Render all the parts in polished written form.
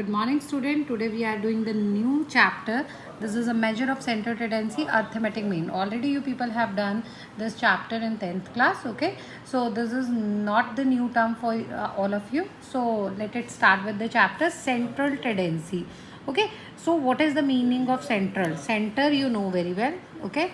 Good morning, student. Today we are doing the new chapter. This is a measure of center tendency, arithmetic mean. Already you people have done this chapter in 10th class. Okay, so this is not the new term for all of you. So let it start with the chapter central tendency. Okay, so what is the meaning of central? Center you know very well. Okay,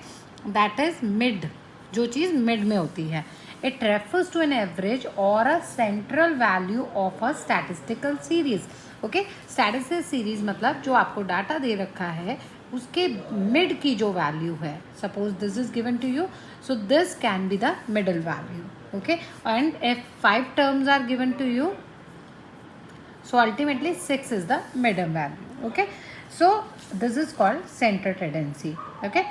that is mid. जो चीज़ mid में होती है. It refers to an average or a central value of a statistical series. Okay, statistical series मतलब जो आपको data दे रखा है उसके मिड की जो वैल्यू है. Suppose this is given to you, so this can be the middle value. Okay, and if 5 terms are given to you, so ultimately 6 is the middle value. Okay, so this is called center tendency. Okay,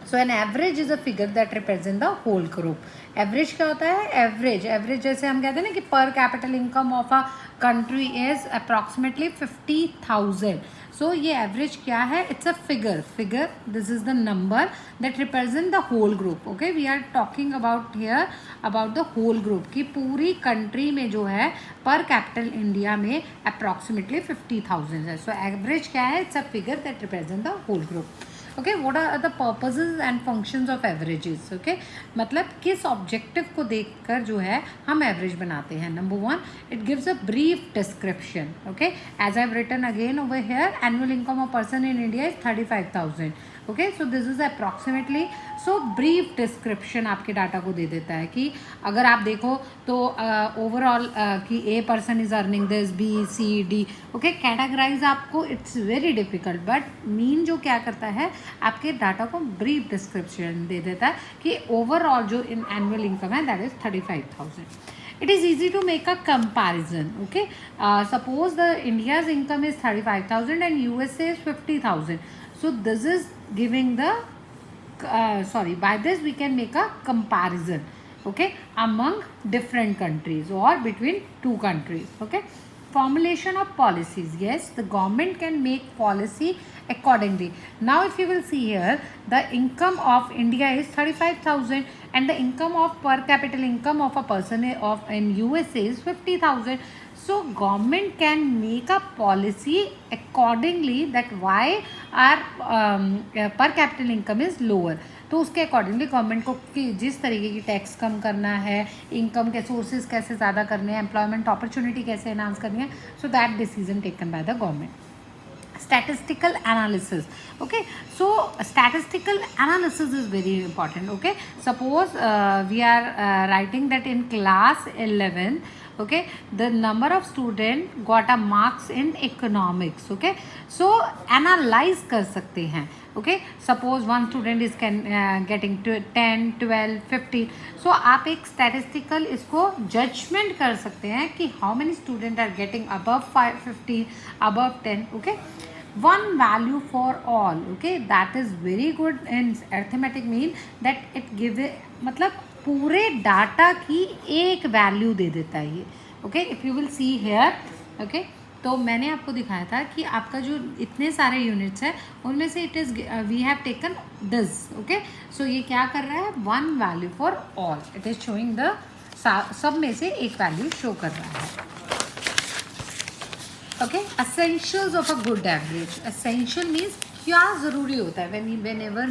so an average is a figure that represent the whole group. Average क्या होता है? Average जैसे हम कहते हैं ना कि पर capital income of a country is approximately 50,000. So ये एवरेज क्या है? It's a figure. This is the number that represent the whole group. Okay, we are talking about here about the whole group की पूरी country में जो है पर capital India में अप्रॉक्सीमेटली 50,000 है. सो एवरेज क्या है? It's a figure that represent the whole group. Okay, what are the purposes and functions of averages? Okay, मतलब किस ऑब्जेक्टिव को देखकर जो है हम एवरेज बनाते हैं. Number 1, it gives a brief description. Okay, as I have written again over here, annual income of person in India is 35,000. Okay, so this is approximately. So brief description आपके data को दे देता है कि अगर आप देखो तो ओवरऑल कि a person is earning this, B C D. Okay, categorise आपको it's very difficult, but mean जो क्या करता है आपके डाटा को ब्रीफ डिस्क्रिप्शन दे देता है कि ओवरऑल जो इन एनुअल इनकम है that is 35,000. It is easy to make a comparison. Okay, suppose the India's income is 35,000 and USA is 50,000. So this is giving the by this we can make a comparison. Okay, among different countries or between two countries. Okay, formulation of policies. Yes, the government can make policy accordingly. Now if you will see here, the income of India is 35,000 and the income of per capita income of a person of in USA is 50,000. So government can make a policy accordingly that why our per capita income is lower. तो उसके accordingly government को कि जिस तरीके की tax कम करना है, income के सोर्सेज कैसे ज़्यादा करने हैं, एम्प्लॉयमेंट अपॉर्चुनिटी कैसे एनहांस करनी है, so that decision taken by the government. Statistical analysis. Okay, so statistical analysis is very important. Okay, suppose we are writing that in class 11, okay, the number of student got a marks in economics. Okay, so analyze कर सकते हैं. Okay, suppose one student is getting 10, 12, 15. So आप एक statistical इसको judgment कर सकते हैं कि how many student are getting above 15, above 10. Okay, one value for all. Okay, that is very good in arithmetic mean that it give मतलब पूरे data की एक वैल्यू दे देता है ये. Okay, if you will see here. Okay, तो मैंने आपको दिखाया था कि आपका जो इतने सारे यूनिट्स हैं उनमें से it is we have taken this. Okay, so ये क्या कर रहा है? One value for all. It is showing the सब में से एक वैल्यू शो कर रहा है. Okay, essentials of a good average. Essential means क्या ज़रूरी होता है whenever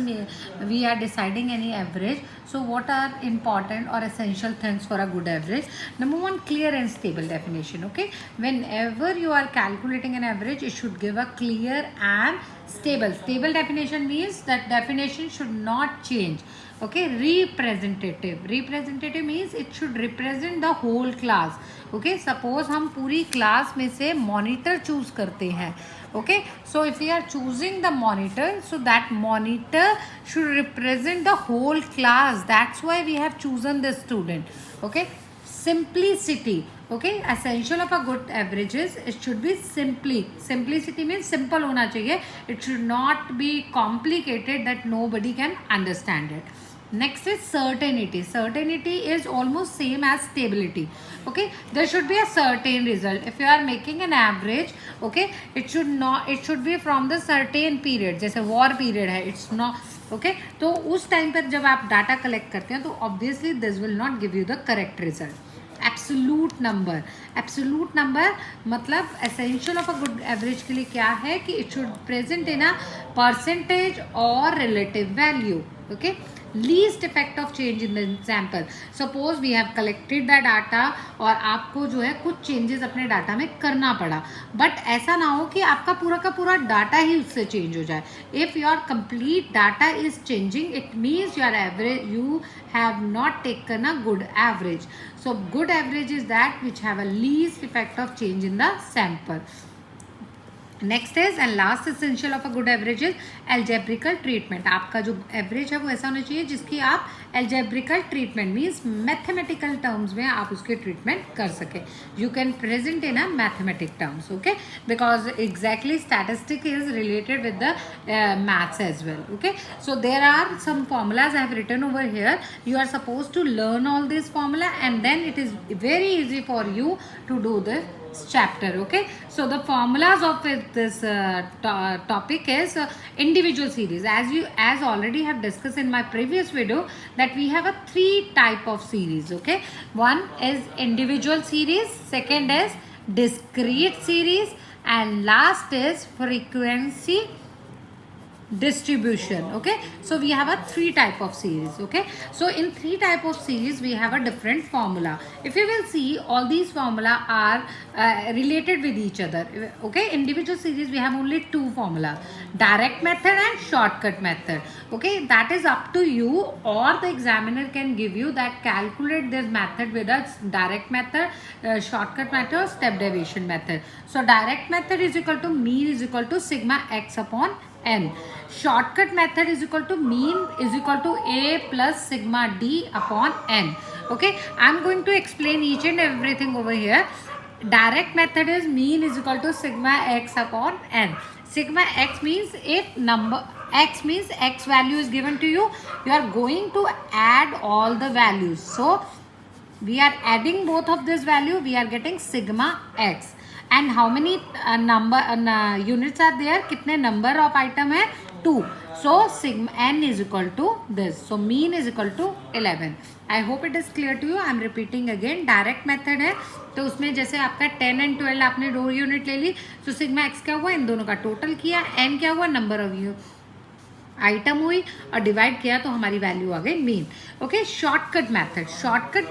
we are deciding any average. So what are important और essential things for a good average? Number 1, clear and stable definition. Okay, whenever you are calculating an average it should give a clear and stable definition means that definition should not change. Okay, representative means it should represent the whole class. Okay, suppose हम पूरी class में से monitor choose करते हैं. Okay, so if we are choosing the monitor, so that monitor should represent the whole class. That's why we have chosen this student. Okay, simplicity. Okay, essential of a good averages, it should be simplicity means simple होना चाहिए. It should not be complicated that nobody can understand it. Next is certainty is almost same as stability. Okay, there should be a certain result. If you are making an average, okay, it should be from the certain period. जैसे war period है, it's not. Okay, तो उस time पर जब आप data collect करते हैं तो obviously this will not give you the correct result. Absolute number मतलब essential of a good average के लिए क्या है कि it should present in a percentage और relative value. Okay, least effect of change in the sample. Suppose we have collected the data और आपको जो है कुछ चेंजेस अपने डाटा में करना पड़ा, बट ऐसा ना हो कि आपका पूरा का पूरा डाटा ही उससे चेंज हो जाए. If your complete data is changing, it means your average you have not taken a good average. So good average is that which have a least effect of change in the sample. Next is and last essential of a good average is algebraical treatment. आपका जो average है वो ऐसा होना चाहिए जिसकी आप algebraical treatment means mathematical terms में आप उसके ट्रीटमेंट कर सके. You can present in a mathematic terms. Okay, because exactly statistic is related with the maths as well. Okay, so there are some formulas I have written over here. You are suppose to learn all this formula and then it is very easy for you to do this chapter. Okay, so the formulas of this topic is individual series. As already have discussed in my previous video that we have a 3 type of series. Okay, one is individual series, second is discrete series, and last is frequency distribution. Okay, so we have a 3 type of series. Okay, so in 3 type of series we have a different formula. If you will see, all these formula are related with each other. Okay, individual series we have only 2 formula, direct method and shortcut method. Okay, that is up to you, or the examiner can give you that calculate this method with a direct method, shortcut method or step deviation method. So direct method is equal to mean is equal to sigma x upon n. Shortcut method is equal to mean is equal to a plus sigma d upon n. Okay, I'm going to explain each and everything over here. Direct method is mean is equal to sigma x upon n. Sigma x means if number x means x value is given to you, you are going to add all the values. So we are adding both of this value, we are getting sigma x. And how many units are there? कितने number of item है? 2. So sigma n is equal to this. So mean is equal to 11. I hope it is clear to you. I am repeating again. Direct method है तो उसमें जैसे आपका 10 and 12 आपने 2 unit ले ली, तो सिग्मा x क्या हुआ, इन दोनों का टोटल किया, n क्या हुआ, नंबर ऑफ आइटम हुई और डिवाइड किया तो हमारी वैल्यू आ गई mean. Okay, shortcut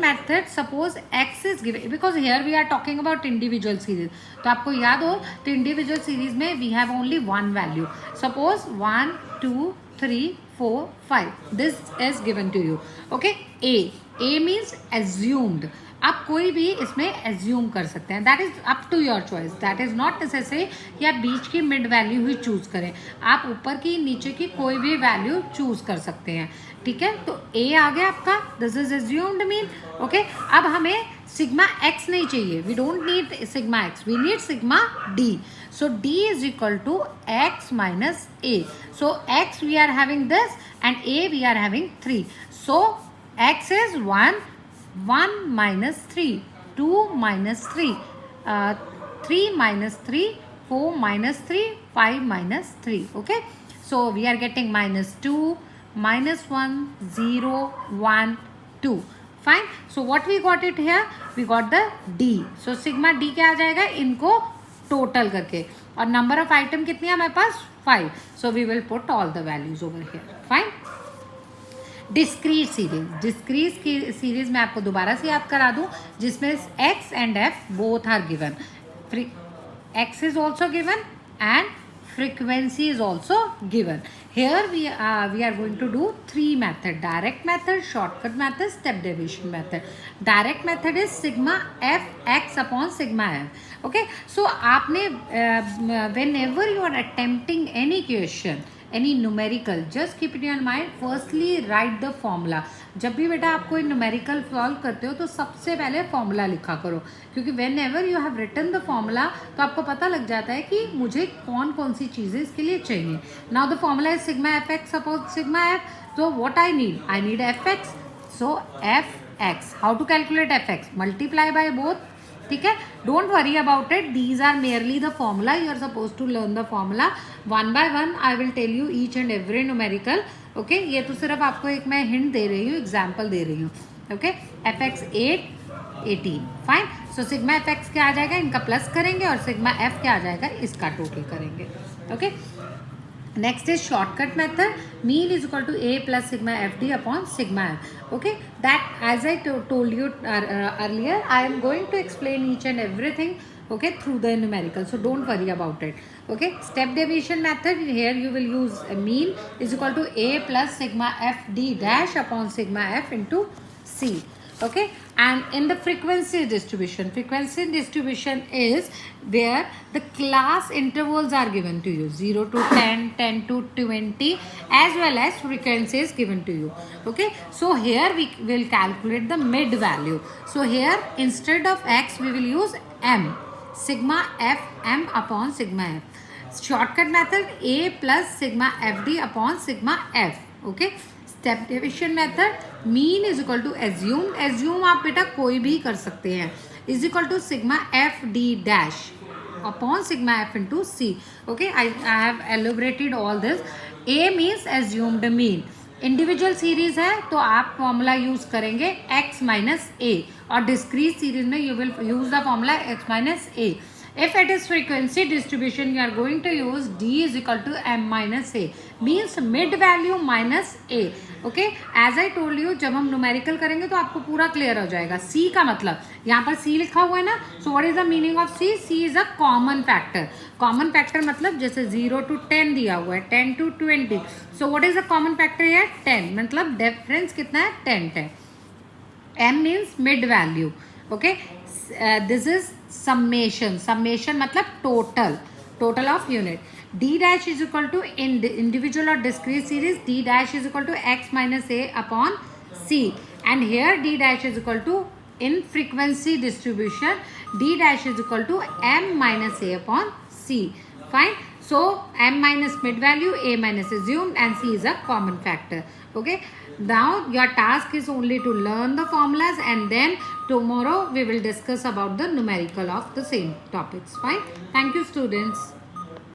method suppose X is given, because here we are talking about individual series. तो आपको याद हो तो इंडिविजुअल सीरीज में we have only 1 value. Suppose 1 2 3 4 5 this is given to you. Okay, A means assumed. आप कोई भी इसमें एज्यूम कर सकते हैं, that is up to your choice. That is not necessary कि आप बीच की मिड वैल्यू ही चूज करें, आप ऊपर की नीचे की कोई भी वैल्यू चूज कर सकते हैं. ठीक है, तो ए आ गया आपका, this is assumed mean. Okay, अब हमें सिग्मा एक्स नहीं चाहिए, we don't need sigma X, we need sigma D. So D is equal to X minus A. So X we are having this and A we are having 3. So X is 1 minus 3, 2 minus 3, 3 minus 3, 4 minus 3, 5 minus 3. Okay, so we are getting minus 2, minus 1, 0, 1, 2. Fine. So what we got it here? We got the D. So sigma D क्या आ जाएगा, इनको total करके, और number of item कितनी है हमारे पास, 5. So we will put all the values over here. Fine. Discrete series मैं आपको दोबारा से याद करा दूं, जिसमें x and f both are given, x is also given and frequency is also given. Here we are going to do 3 method: direct method, shortcut method, step deviation method. Direct method is sigma f x upon sigma f. Okay, so आपने whenever you are attempting any question, any numerical, just keep it in your mind, firstly write the formula. जब भी बेटा आप कोई numerical solve करते हो तो सबसे पहले फॉर्मूला लिखा करो, क्योंकि whenever you have written the formula तो आपको पता लग जाता है कि मुझे कौन कौन सी चीज़ें इसके लिए चाहिए. Now the formula is sigma F x, suppose sigma F, so what I need fx, so fx. How to calculate fx? Multiply by both. ठीक है, don't worry about it, these are merely the formula, you are suppose to learn the formula one by one. I will tell you each and every numerical. Okay, ये तो सिर्फ आपको एक मैं hint दे रही हूँ, एग्जाम्पल दे रही हूँ. Okay, F x 8, 18. Fine. So sigma F x क्या आ जाएगा, इनका प्लस करेंगे, और सिग्मा एफ क्या आ जाएगा, इसका टोटल करेंगे. Okay. Next is shortcut method. Mean is equal to A plus sigma FD upon sigma F. Okay, that as I told you earlier, I am going to explain each and everything, okay, through the numerical. So don't worry about it. Okay, step deviation method. Here you will use a mean is equal to A plus sigma FD dash upon sigma F into C. Okay, and in the frequency distribution is where the class intervals are given to you, 0 to 10, 10 to 20, as well as frequency is given to you. Okay, so here we will calculate the mid value. So here instead of x we will use m, sigma f m upon sigma f. Shortcut method, A plus sigma fd upon sigma f. Okay, step deviation method, mean is equal to assume आप बेटा कोई भी कर सकते हैं, is equal to sigma F D dash upon sigma F into C. Okay, I have elaborated all this. A means assumed mean. Individual series है तो आप फॉर्मूला यूज करेंगे x माइनस ए, और डिस्क्रीट सीरीज में you will use the formula x minus A. If it is frequency distribution, you are going to use D is equal to M minus A, means mid value minus A. Okay, as I told you, जब हम numerical करेंगे तो आपको पूरा clear हो जाएगा. C का मतलब, यहाँ पर C लिखा हुआ है ना, so what is the meaning of C? C is a common factor. Common factor मतलब जैसे 0 to 10 दिया हुआ है, 10 to 20. So what is the common factor here? 10. मतलब difference कितना है? 10 है. M means mid value. Okay, this is summation मतलब total of unit. D dash is equal to in individual or discrete series, D dash is equal to x minus a upon c, and here D dash is equal to in frequency distribution, D dash is equal to m minus a upon c. Fine. So m minus mid value, a minus assumed, and c is a common factor. Okay, now your task is only to learn the formulas, and then tomorrow we will discuss about the numerical of the same topics. Fine. Thank you, students.